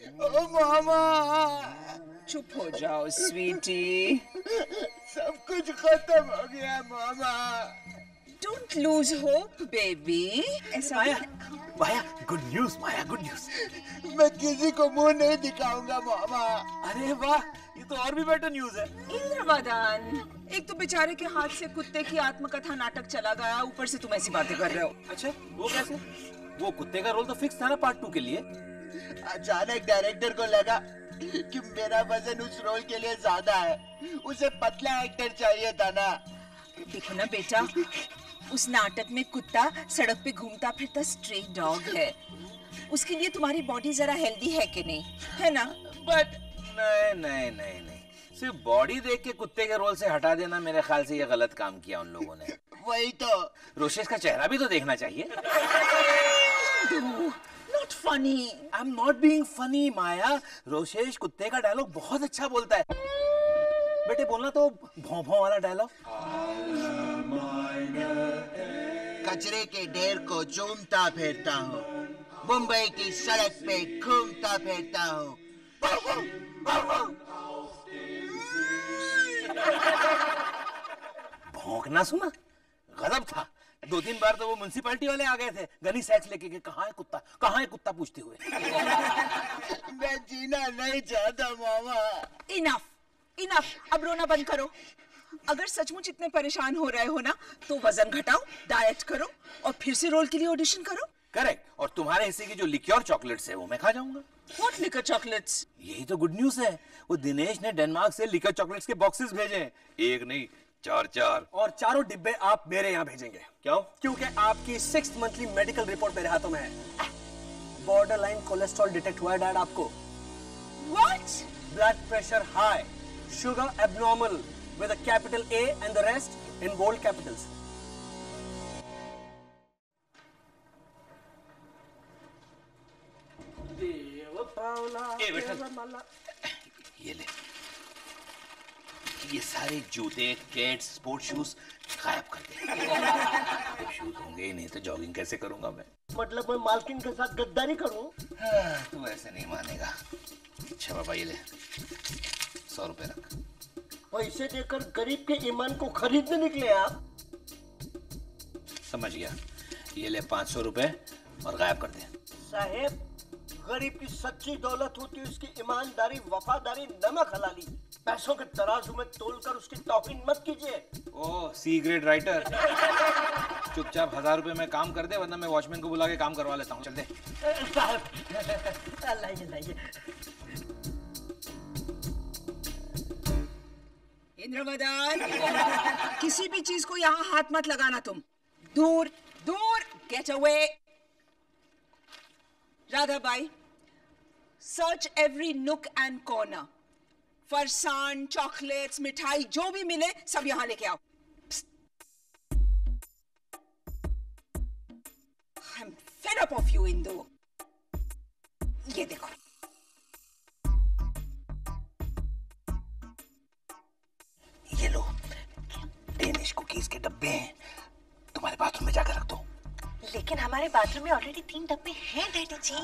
ओ मामा, चुप हो जाओ स्वीटी। सब कुछ खत्म हो गया मामा। Don't lose hope baby. ऐसा Maya, Maya, good news Maya, good news. मैं किसी को मुंह नहीं दिखाऊंगा मामा। अरे वाह, ये तो और भी बेटर न्यूज है। इंद्रवदन, एक तो बेचारे के हाथ से कुत्ते की आत्मकथा नाटक चला गया, ऊपर से तुम ऐसी बातें कर रहे हो। अच्छा, वो कैसे? वो कुत्ते का रोल तो फिक्स था ना पार्ट 2 के लिए। अचानक डायरेक्टर को लगा कि मेरा वजन उस रोल के लिए ज्यादा है, उसे पतला एक्टर चाहिए था ना। देखो ना बेटा, उस नाटक में कुत्ता सड़क पे घूमता फिरता स्ट्रे डॉग है। उसके लिए तुम्हारी बॉडी जरा हेल्दी है कि नहीं, है ना? बट नहीं नहीं नहीं नहीं, सिर्फ बॉडी देख के कुत्ते के रोल से हटा देना, मेरे ख्याल से ये गलत काम किया उन लोगों ने। वही तो। रोशेश का चेहरा भी तो देखना चाहिए। Not funny. I'm not being funny, माया। रोशेश कुत्ते का डायलॉग बहुत अच्छा बोलता है। बेटे बोलना तो भौं भौं वाला डायलॉग। कचरे के ढेर को चूमता फिरता हूँ, मुंबई की सड़क पे घूमता फिरता हूँ। भौंकना सुना, गजब था। 2-3 बार तो वो म्युनिसिपैलिटी वाले आ गए थे गनी सैक्स लेके कि कहाँ है कुत्ता पूछते हुए। मैं जीना नहीं चाहता मामा। इनफ, अब रोना बंद करो। अगर सचमुच इतने परेशान हो रहे हो ना, तो वजन घटाओ, डाइट करो और फिर से रोल के लिए ऑडिशन करो। करेक्ट। और तुम्हारे हिस्से की जो लिक्योर चॉकलेट्स है वो मैं खा जाऊंगा। What liquor chocolates? यही तो गुड न्यूज है। वो दिनेश ने डेनमार्क से लिक्योर चॉकलेट्स के बॉक्सेस भेजे हैं, एक नहीं 4-4। और चारों डिब्बे आप मेरे यहाँ भेजेंगे। क्यों? क्योंकि आपकी 6th मंथली मेडिकल रिपोर्ट मेरे हाथों में है। बॉर्डरलाइन कोलेस्ट्रॉल डिटेक्ट हुआ है डैड आपको। What? Blood pressure high, sugar abnormal with a capital A and the rest in bold capitals. ये ले, ये सारे जूते, केट्स, स्पोर्ट्स शूज गायब कर दे। शूज होंगे ही नहीं तो जॉगिंग कैसे करूंगा मैं? मतलब मैं मालकिन के साथ गद्दारी करूं? तू ऐसे नहीं मानेगा। अच्छा बाबा, ये ले 100 रुपए रख। पैसे देकर गरीब के ईमान को खरीदने निकले आप? समझ गया। ये ले 500 रुपए और गायब कर दे। साहेब, गरीब की सच्ची दौलत होती है उसकी ईमानदारी, वफादारी, नमक हलाली। पैसों के तराजू में तोलकर उसकी तौहीन मत कीजिए। ओह, सी ग्रेड राइटर। चुपचाप 1000 रुपए में काम कर दे, वरना मैं वॉचमैन को बुला के काम करवा लेता हूँ। चल दे। साहब, लाइए। इंद्रवदन, किसी भी चीज को यहाँ हाथ मत लगाना तुम। दूर, get away. Radha by, search every नुक एंड कॉर्नर। फरसान, चॉकलेट्स, मिठाई जो भी मिले सब यहाँ लेके आओ। I'm fed up of you, Indu. ये देखो। ये लो, डेनिश कुकीज के डब्बे हैं, तुम्हारे बाथरूम में जाकर रख दो। लेकिन हमारे बाथरूम में ऑलरेडी 3 डब्बे हैं डैडी जी।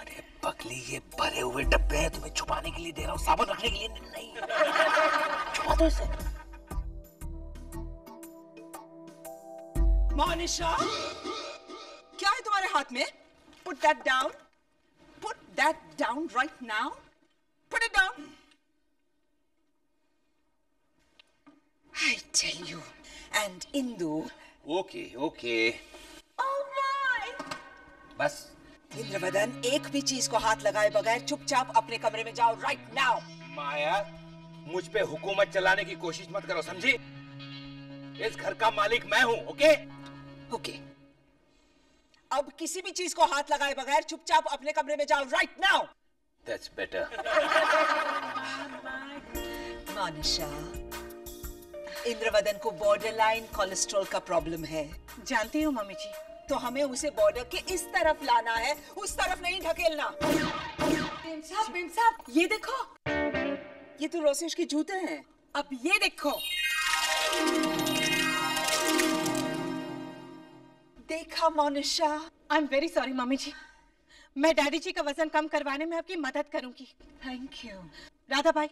अरे पगली, ये भरे हुए डब्बे हैं, तुम्हें छुपाने के लिए दे रहा हूँ, साबुन रखने के लिए नहीं। छुपा दो इसे। मोनिशा, क्या है तुम्हारे हाथ में? Put that down. Put that down right now. Put it down. I tell you. And Indu. Okay. बस। इंद्रवदन, एक भी चीज को हाथ लगाए बगैर चुपचाप अपने कमरे में जाओ राइट नाउ। माया, मुझ पे हुकूमत चलाने की कोशिश मत करो, समझी? इस घर का मालिक मैं हूँ, ओके? अब किसी भी चीज को हाथ लगाए बगैर चुपचाप अपने कमरे में जाओ right now. That's better. Monisha, Indravadan को बॉर्डरलाइन कोलेस्ट्रॉल का प्रॉब्लम है। जानती हूँ मम्मी जी। तो हमें उसे बॉर्डर के इस तरफ लाना है, उस तरफ नहीं ढकेलना। प्रिंस साहब, ये देखो। ये तो रोशेश के जूते हैं। अब ये देखो। देखा Monisha? I am very sorry mummy ji. मैं डैडी जी का वजन कम करवाने में आपकी मदद करूंगी। Thank you. राधा भाई,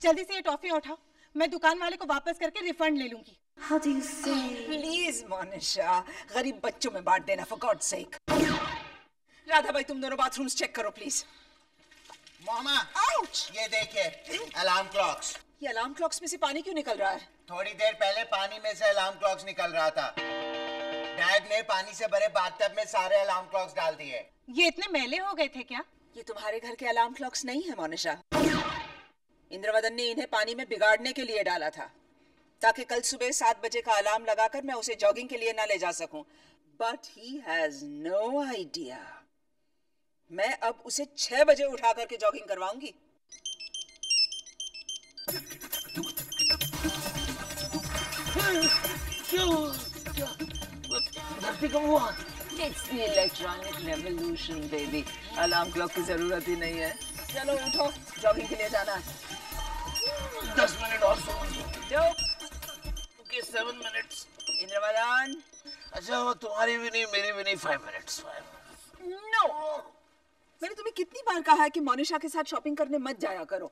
जल्दी से ये टॉफी उठाओ, मैं दुकान वाले को वापस करके रिफंड ले लूंगी। How do you say? Please Monisha, गरीब बच्चों में बांट देना फॉर गॉड सेक। राधा भाई तुम दोनों बाथरूम्स चेक करो प्लीज। Mama, ouch! ये देखिए अलार्म क्लॉक्स। ये अलार्म क्लॉक्स में से पानी क्यों निकल रहा है? थोड़ी देर पहले पानी में से अलार्म क्लॉक्स निकल रहा था। डैड ने पानी से भरे बाथटब में सारे अलार्म क्लॉक्स डाल दिए। ये इतने मैले हो गए थे क्या? ये तुम्हारे घर के अलार्म क्लॉक्स नहीं है मोनिशा। इंद्रवदन ने इन्हें पानी में बिगाड़ने के लिए डाला था ताकि कल सुबह 7 बजे का अलार्म लगाकर मैं उसे जॉगिंग के लिए ना ले जा सकूं। But he has no idea. मैं अब उसे 6 बजे उठा करके जॉगिंग करवाऊंगी। धरती कब हुआ? It's the electronic revolution, baby. Alarm clock की जरूरत ही नहीं है। चलो उठो, जॉगिंग के लिए जाना है। 10 मिनट और सो। Okay, 7 minutes. इंद्रवदन। अच्छा वो तुम्हारी भी नहीं मेरी भी नहीं 5 minutes. No. मैंने तुम्हें कितनी बार कहा है कि मोनिशा के साथ शॉपिंग करने मत जाया करो।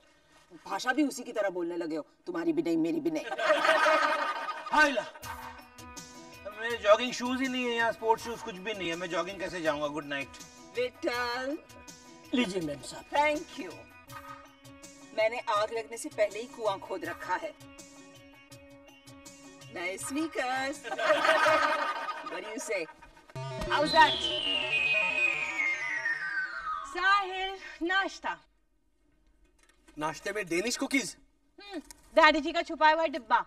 भाषा भी उसी की तरह बोलने लगे हो, तुम्हारी भी नहीं मेरी भी नहीं। हाइला, मेरे जॉगिंग शूज ही नहीं है यहाँ, स्पोर्ट्स शूज कुछ भी नहीं है, मैं जॉगिंग कैसे जाऊंगा? Good night. विठल, लीजिए मैम साहब। Thank you. मैंने आग लगने से पहले ही कुआं खोद रखा है। नए sneakers. What do you say? How's that? साहिल, नाश्ता। नाश्ते में डेनिश कुकीज। डैडी जी का छुपाया हुआ डिब्बा।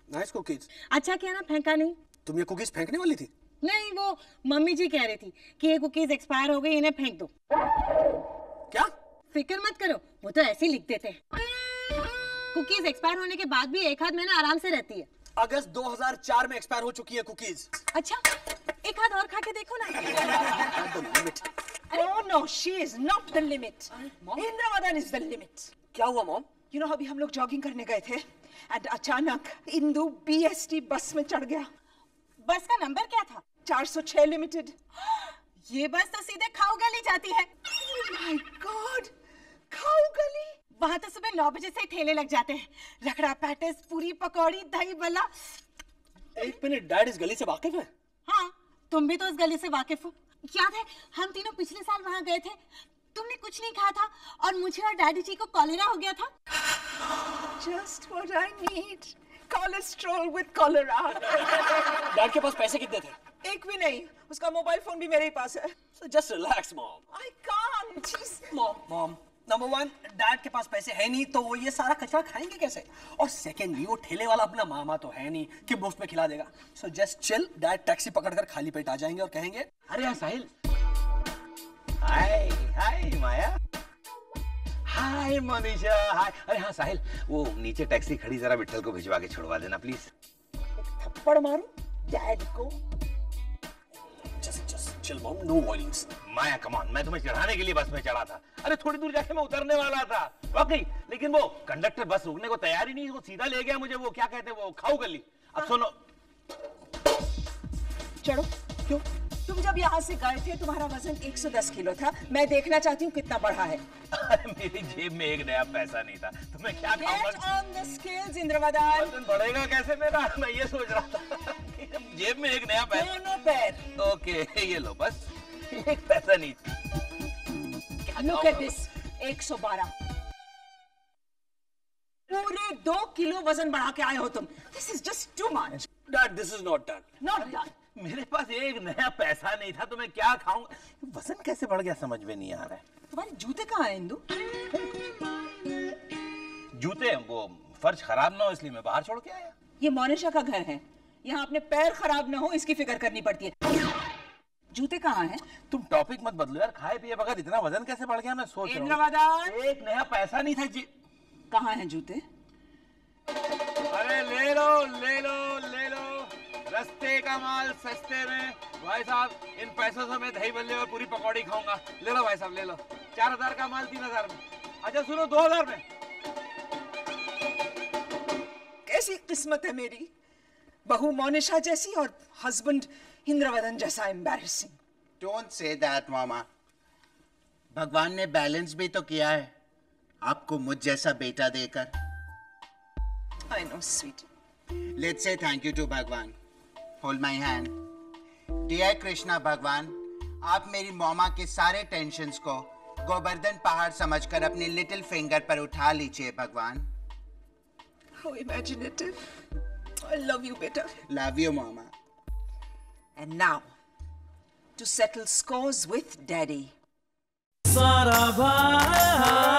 Nice cookies. अच्छा किया ना फेंका नहीं। तुम ये कुकीज फेंकने वाली थी? नहीं, वो मम्मी जी कह रही थी कि ये कुकीज एक्सपायर हो गई, इन्हें फेंक दो। क्या? फिक्र मत करो, वो तो ऐसे ही लिख देते हैं। कुकीज एक्सपायर होने के बाद भी 1 आध महीना आराम से रहती है। अगस्त 2004 में एक्सपायर हो चुकी है कुकीज। अच्छा, 1 आध और खा के देखो ना। Oh no, she is not the limit. Indravadan is the limit. क्या हुआ मॉम? You know अभी हम लोग जॉगिंग करने गए थे and अचानक इंदु BST बस में चढ़ गया। बस का नंबर क्या था? 406 लिमिटेड। ये बस तो सीधे खाऊ गली जाती है। Oh my God, खाऊ गली। वहाँ तो सुबह 9 बजे से ही ठेले लग जाते हैं। रखड़ा, पैटिस, पूरी, पकौड़ी, दही बल्ला। एक मिनट, डैड इस गली से वाकिफ है? हाँ, तुम भी तो इस गली से वाकिफ हो। याद है हम तीनों पिछले साल वहाँ गए थे, तुमने कुछ नहीं खाया था और मुझे और डैडी जी को कॉलेरा हो गया था। Just what I need. Cholesterol with cholera. Dad के पास पैसे कितने थे? एक भी नहीं, उसका मोबाइल फोन भी मेरे ही पास है। So just relax, mom. I can't. Jeez. Mom, number 1, dad के पास पैसे है नहीं तो वो ये सारा कचरा खाएंगे कैसे? और सेकेंडली वो ठेले वाला अपना मामा तो है नहीं कि मुफ्त में खिला देगा। So just chill, dad taxi पकड़कर खाली पेट आ जाएंगे और कहेंगे, अरे यार साहिल। हाय हाय माया। हाय मनीषा। हाय। अरे हाँ साहिल, वो नीचे टैक्सी खड़ी, जरा विट्ठल को भिजवा के छुड़वा देना प्लीज। थप्पड़ मारूं डैड को? just chill mom, no violence. Maya come on, मैं तुम्हें चढ़ाने के लिए बस में चढ़ा था। अरे थोड़ी दूर जाके मैं उतरने वाला था वाकई, लेकिन वो कंडक्टर बस रुकने को तैयार ही नहीं, वो सीधा ले गया मुझे, वो क्या कहते हैं, वो खाऊ गली। अब सुनो, चढ़ो। क्यों? तुम जब यहाँ से गए थे तुम्हारा वजन 110 किलो था। मैं देखना चाहती हूँ कितना बढ़ा है। अरे मेरी जेब में 1 नया पैसा नहीं था, तो मैं क्या खाऊंगा? Get on the scales, Indravadan. वजन बढ़ेगा कैसे मेरा? मैं ये सोच रहा था कि जेब में 1 नया पैसा। दोनों पैर। ओके, ये लो, बस 1 पैसा नहीं। Look at this, 112। पूरे 2 किलो वजन बढ़ा के आए हो तुम। This is just too much. Dad, this is not done. Not done. मेरे पास 1 नया पैसा नहीं था, तो मैं क्या खाऊंगा? वजन कैसे बढ़ गया समझ में नहीं आ रहा है। तुम्हारे जूते कहाँ हैं इंदु? जूते, वो फर्श खराब ना हो इसलिए मैं बाहर छोड़ के आया। ये मोनिशा का घर है, यहाँ अपने पैर खराब ना हो इसकी फिक्र करनी पड़ती है। जूते कहाँ हैं? तुम टॉपिक मत बदलो यार, खाए पिए बगैर इतना वजन कैसे बढ़ गया? मैं सोच रहा हूँ। इंद्रवदन, 1 नया पैसा नहीं था जी। कहाँ हैं जूते? अरे ले लो ले लो ले लो, रस्ते का माल सस्ते में। भाई साहब, इन पैसों से मैं दही बल्ले और पूरी पकौड़ी खाऊंगा। ले लो भाई साहब, ले लो। 4000 का माल 3000 में। अच्छा सुनो, 2000 में। कैसी किस्मत है मेरी, बहू मोनिशा जैसी और हस्बैंड इंद्रवदन जैसा एम्बैरेसिंग। Don't say that, मामा. भगवान ने बैलेंस भी तो किया है आपको मुझ जैसा बेटा देकर. I know, sweet. Let's say thank you to भगवान. Hold my hand. Dear Krishna भगवान, आप मेरी मॉमा के सारे टेंशन्स को गोवर्धन पहाड़ समझकर अपने लिटिल फिंगर पर उठा लीजिए भगवान. How imaginative. I love you, beta. Love you, mama. And now, to settle scores with Daddy. सारा भाई